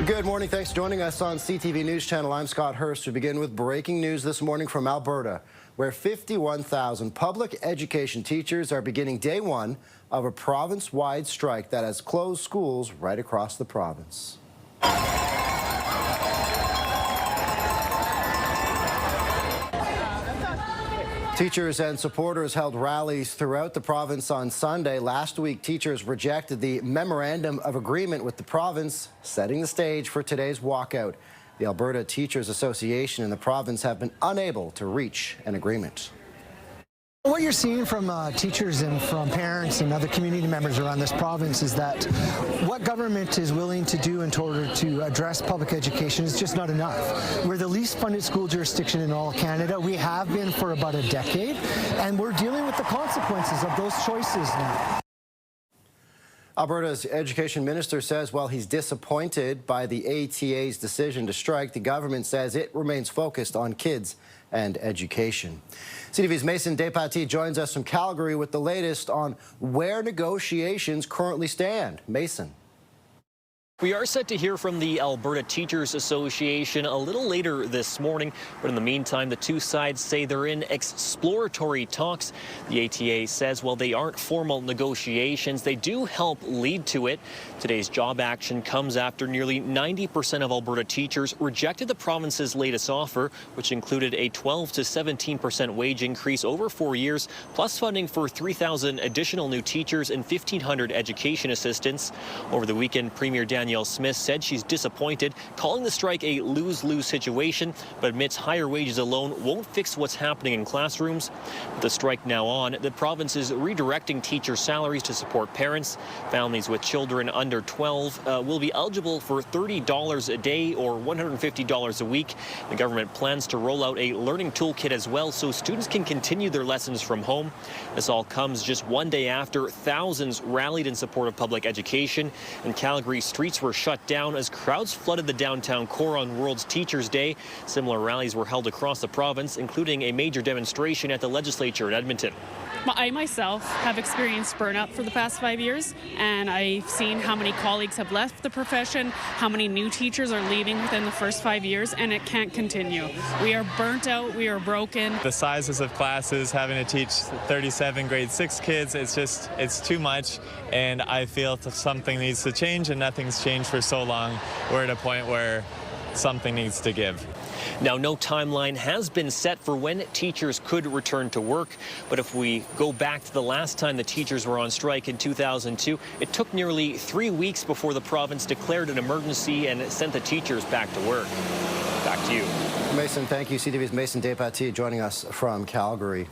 Good morning. Thanks for joining us on CTV News Channel. I'm Scott Hurst. We begin with breaking news this morning from Alberta, where 51,000 public education teachers are beginning day one of a province-wide strike that has closed schools right across the province. Teachers and supporters held rallies throughout the province on Sunday. Last week, teachers rejected the memorandum of agreement with the province, setting the stage for today's walkout. The Alberta Teachers Association and the province have been unable to reach an agreement. What you're seeing from teachers and from parents and other community members around this province is that what government is willing to do in order to address public education is just not enough. We're the least funded school jurisdiction in all of Canada. We have been for about a decade, and we're dealing with the consequences of those choices now. Alberta's education minister says while he's disappointed by the ATA's decision to strike, the government says it remains focused on kids and education. CTV's Mason DePatie joins us from Calgary with the latest on where negotiations currently stand. Mason. We are set to hear from the Alberta Teachers Association a little later this morning, but in the meantime, the two sides say they're in exploratory talks. The ATA says while they aren't formal negotiations, they do help lead to it. Today's job action comes after nearly 90% of Alberta teachers rejected the province's latest offer, which included a 12 to 17% wage increase over 4 years, plus funding for 3,000 additional new teachers and 1,500 education assistants. Over the weekend, Premier Danielle Smith said she's disappointed, calling the strike a lose-lose situation, but admits higher wages alone won't fix what's happening in classrooms. With the strike now on, the province is redirecting teacher salaries to support parents. Families with children under 12 will be eligible for $30 a day or $150 a week. The government plans to roll out a learning toolkit as well so students can continue their lessons from home. This all comes just one day after thousands rallied in support of public education, and Calgary streets were shut down as crowds flooded the downtown core on World Teachers' Day. Similar rallies were held across the province, including a major demonstration at the legislature in Edmonton. I myself have experienced burnout for the past 5 years, and I've seen how many colleagues have left the profession, how many new teachers are leaving within the first 5 years, and it can't continue. We are burnt out, we are broken. The sizes of classes, having to teach 37 grade 6 kids, it's too much, and I feel something needs to change, and nothing's changed for so long. We're at a point where something needs to give. Now, no timeline has been set for when teachers could return to work, but if we go back to the last time the teachers were on strike in 2002, it took nearly 3 weeks before the province declared an emergency and sent the teachers back to work. Back to you. Mason, thank you. CTV's Mason DePatie joining us from Calgary.